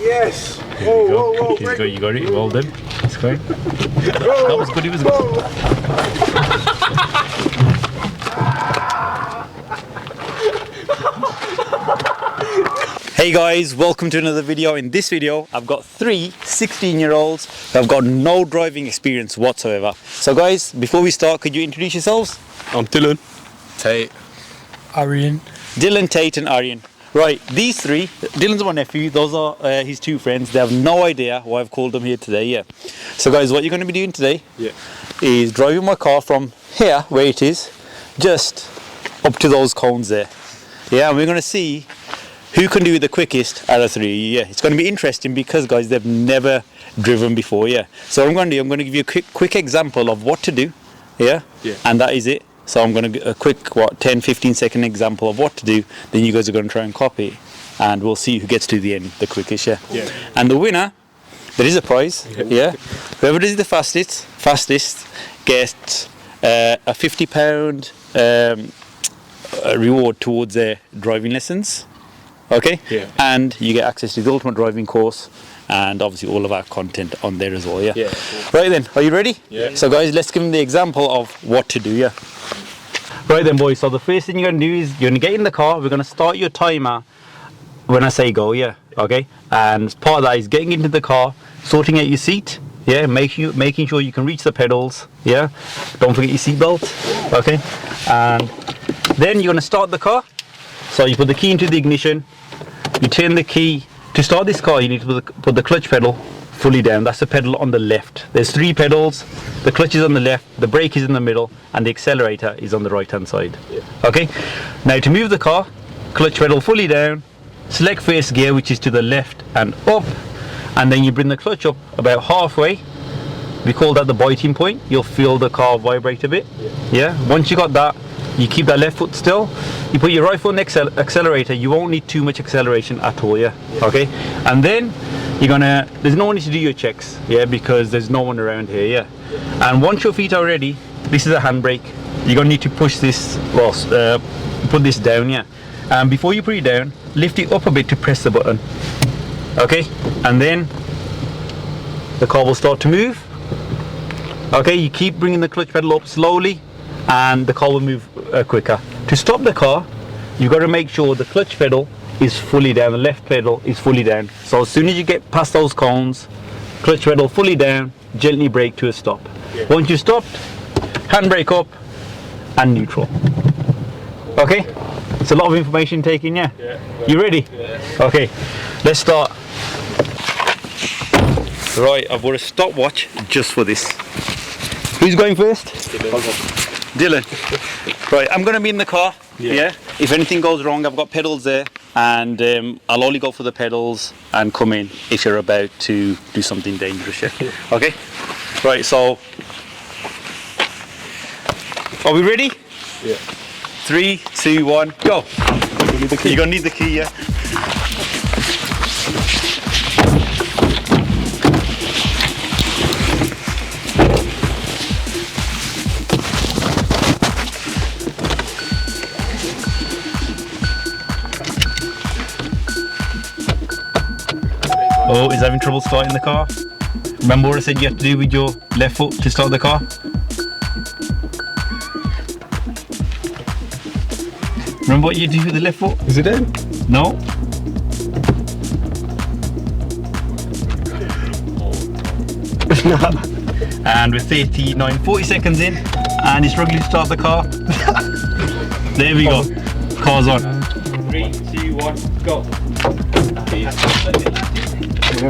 Yes. Whoa, whoa, whoa. You got it. Well done. That's great. That was good. It was good. Hey guys, welcome to another video. In this video, I've got three 16-year-olds who have got no driving experience whatsoever. So guys, before we start, could you introduce yourselves? I'm Dylan. Tate. Aryan. Dylan, Tate and Aryan. Right, these three, Dylan's my nephew, those are his two friends. They have no idea why I've called them here today, yeah. So guys, what you're going to be doing today is driving my car from here, where it is, just up to those cones there. Yeah, and we're going to see who can do the quickest out of three. Yeah, it's going to be interesting because guys, they've never driven before. Yeah, so what I'm going to do, I'm going to give you a quick example of what to do. Yeah, and that is it. So I'm going to a quick 10-15 second example of what to do. Then you guys are going to try and copy it, and we'll see who gets to the end the quickest. Yeah, and the winner, there is a prize. Yeah, whoever does the fastest gets a £50 reward towards their driving lessons. Okay, and you get access to the Ultimate Driving course and obviously all of our content on there as well. Right then, are you ready? So guys, let's give them the example of what to do. Right then boys, so the first thing you're going to do is you're going to get in the car. We're going to start your timer when I say go. Okay, and part of that is getting into the car, sorting out your seat, making sure you can reach the pedals, don't forget your seatbelt. Okay, and then you're going to start the car. So you put the key into the ignition, you turn the key. To start this car, you need to put the clutch pedal fully down. That's the pedal on the left. There's three pedals. The clutch is on the left, the brake is in the middle, and the accelerator is on the right hand side. Okay, now to move the car, clutch pedal fully down, select first gear, which is to the left and up, and then you bring the clutch up about halfway. We call that the biting point. You'll feel the car vibrate a bit. Once you got that, you keep that left foot still, you put your right foot on the accelerator. You won't need too much acceleration at all. Okay, and then you're gonna, there's no need to do your checks, because there's no one around here. And once your feet are ready, this is a handbrake. You're gonna need to push this, put this down. And before you put it down, lift it up a bit to press the button. Okay, and then the car will start to move. Okay, you keep bringing the clutch pedal up slowly and the car will move quicker. To stop the car, you've got to make sure the clutch pedal is fully down, the left pedal is fully down. So as soon as you get past those cones, clutch pedal fully down, gently brake to a stop. Once you've stopped, handbrake up and neutral. Okay, it's a lot of information taken. You ready? Okay, let's start. Right, I've got a stopwatch just for this. Who's going first? Dylan. Right, I'm going to be in the car. If anything goes wrong, I've got pedals there, and I'll only go for the pedals and come in if you're about to do something dangerous. Okay. Right. So, are we ready? 3, 2, 1, go. You're gonna need the key. Oh, is having trouble starting the car? Remember what I said you have to do with your left foot to start the car? Remember what you do with the left foot? Is it in? No. And we're 40 seconds in, and you're struggling to start the car. There we go. Car's on. 3, 2, 1, go. Just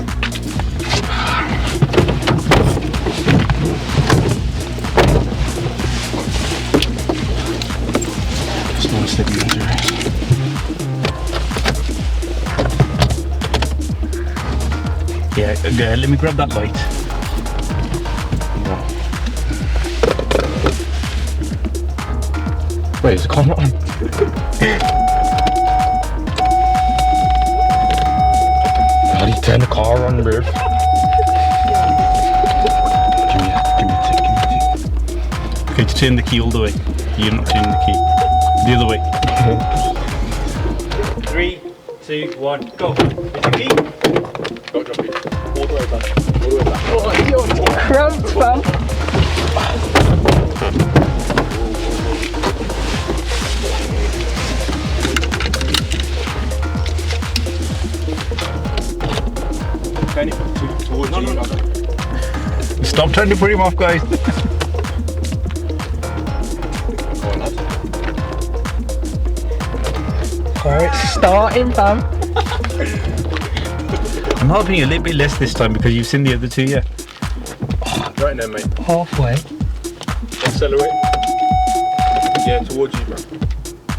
want to stick in there. Let me grab that light. Wait, is the car not on? How do you turn the car on, bro? Give me a tick. Okay, to turn the key all the way. You're not turning the key. The other way. 3, 2, 2, 1, go. Hit the key. Go jump it. All the way back. All the way back. Oh, you're cramped, fam. Turn it towards you. Stop trying to put him off, guys. Go on, lad. Alright, starting, fam. I'm helping you a little bit less this time because you've seen the other two, yeah. Right now, mate. Halfway. Accelerate. Yeah, towards you, bro.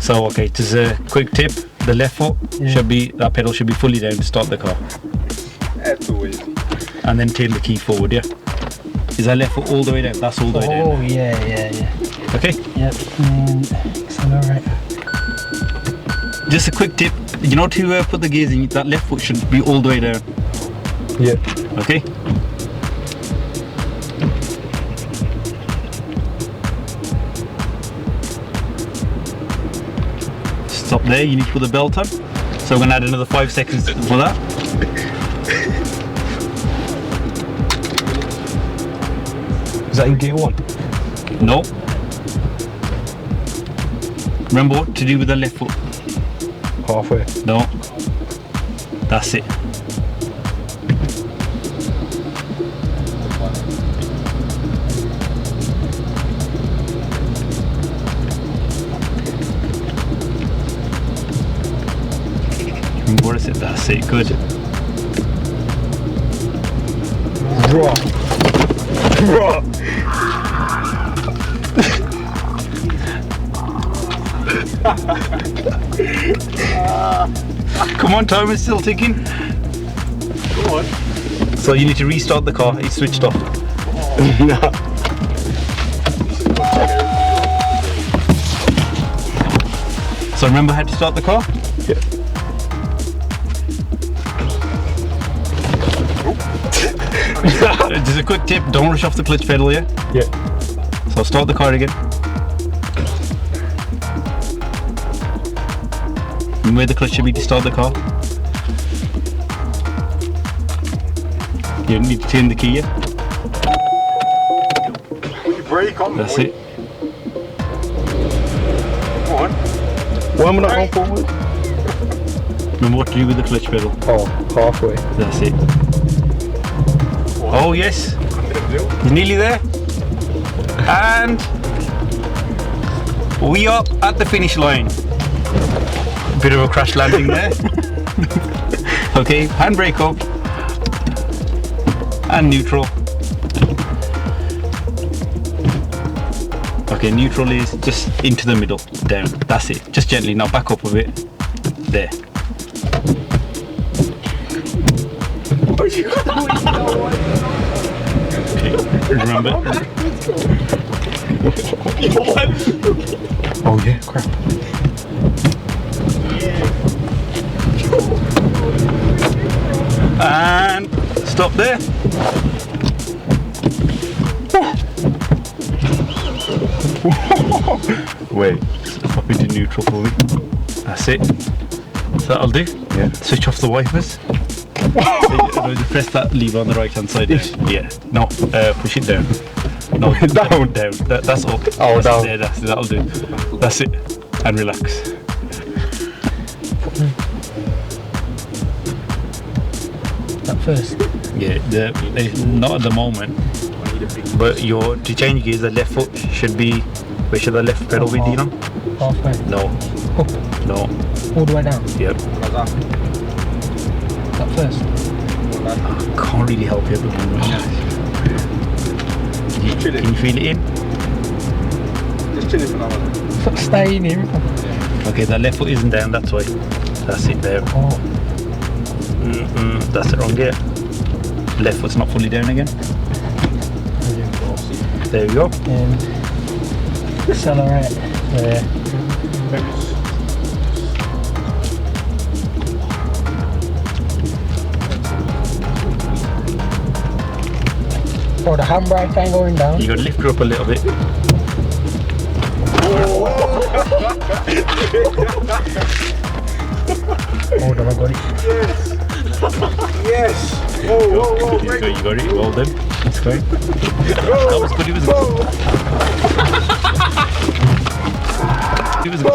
So, okay, just a quick tip. The left foot should be, that pedal should be fully down to start the car. That's too easy. And then tail the key forward, yeah. Is that left foot all the way down? That's all the way down. Oh, yeah. Okay? Yep, and accelerate. Just a quick tip. You know, to put the gears in, that left foot should be all the way down. Yep. Okay? Stop there, you need to put the belt on. So we're going to add another 5 seconds for that. Is that in gear 1? No. Remember what to do with the left foot? Halfway. No. That's it. What is it? That's it. Good. Drop. Drop. Come on, time is still ticking. Go on. So you need to restart the car. It's switched off. So remember how to start the car? Yeah. Just a quick tip, don't rush off the clutch pedal, yeah? Yeah. So start the car again. And where the clutch should be to start the car. You need to turn the key, yeah? Put your brake on. That's boy. it. Go on. Why am I not going forward? Remember what to do with the clutch pedal. Oh, halfway. That's it. Oh yes, Confident do. you're nearly there. And we are at the finish line. Bit of a crash landing there. Okay, handbrake up. And neutral. Okay, neutral is just into the middle, down. That's it. Just gently. Now back up a bit. There. Okay, remember. Oh, yeah, crap. And stop there. Wait, pop into neutral for me. That's it. So that'll do. Yeah. Switch off the wipers. So you press that lever on the right hand side. Yeah. No, push it down. No, down. That's up. Oh, that's down. There, that'll do. That's it. And relax. That first. Yeah, not at the moment. But to change gears, the left foot should be. Where should the left pedal be, Dino? Halfway. No, Up. no. All the way down. Yep. That first. Can't really help you at the moment. Can you feel it in? Just chill it for now. Stay in here. Okay, the left foot isn't down, that's why. That's it there. Oh. That's the wrong gear. Left foot's not fully down again. There we go. And accelerate. There. Oh, the handbrake ain't going down. You gotta lift her up a little bit. Hold on, I got it. Yes. Whoa, whoa, whoa. You got it. Well done. That's great. That was good. It was good. It was good.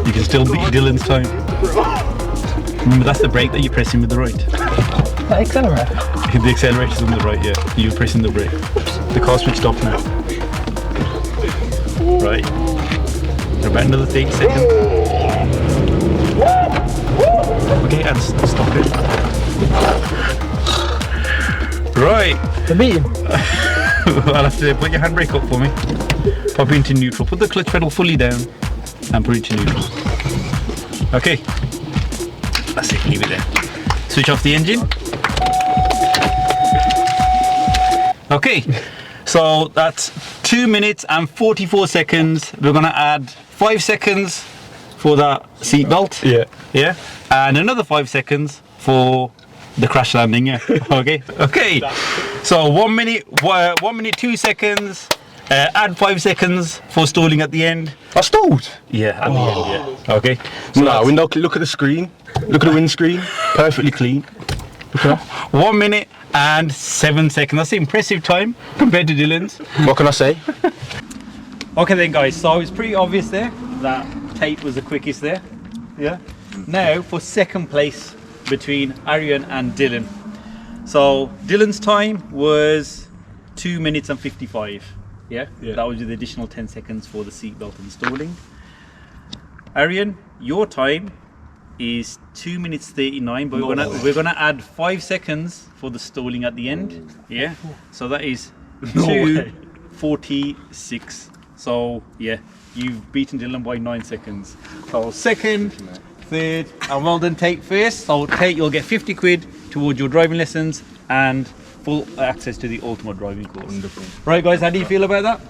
You can still beat Dylan's time. Remember, that's the brake that you're pressing with the right. That accelerator. The accelerator's on the right, yeah. You're pressing the brake. The car switched off now. Right. For about another 30 seconds. Okay, and stop it. Right. The beating. I'll have to put your handbrake up for me. Pop it into neutral. Put the clutch pedal fully down and put it into neutral. Okay. That's it, leave it there. Switch off the engine. Okay, so that's 2 minutes and 44 seconds. We're gonna add 5 seconds for that seat belt. Yeah. And another 5 seconds for the crash landing, yeah. Okay. So 1 minute, 1 minute 2 seconds. Add 5 seconds for stalling at the end. I stalled. Yeah, at the end, yeah. Okay. So No, window. Look at the screen. Look at the windscreen. Perfectly clean. Okay. 1 minute and 7 seconds. That's an impressive time compared to Dylan's. What can I say? Okay then guys, so it's pretty obvious there that Tate was the quickest there. Yeah. Now for second place between Aryan and Dylan. So Dylan's time was 2 minutes and 55. Yeah? That was with the additional 10 seconds for the seatbelt and stalling. Aryan, your time is 2 minutes 39, but we're gonna add 5 seconds for the stalling at the end. Yeah. So that is 2:46. So yeah, you've beaten Dylan by 9 seconds. So second, third, and well done Tate first. So Tate, you'll get 50 quid towards your driving lessons and full access to the ultimate driving course. Wonderful. Right guys, how do you feel about that?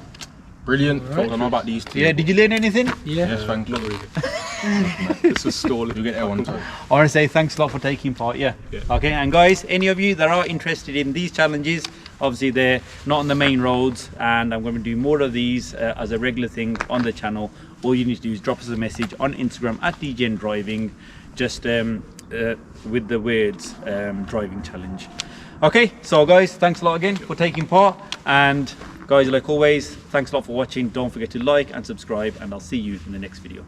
Brilliant. I don't know about these two. Yeah, did you learn anything? Yeah. Yes, thank you. It's a stall if you get there one time. I want to say thanks a lot for taking part. Yeah. Okay, and guys, any of you that are interested in these challenges, obviously they're not on the main roads, and I'm going to do more of these as a regular thing on the channel. All you need to do is drop us a message on Instagram at DGN Driving, just with the words driving challenge. Okay, so guys, thanks a lot again for taking part, and guys, like always, thanks a lot for watching. Don't forget to like and subscribe, and I'll see you in the next video.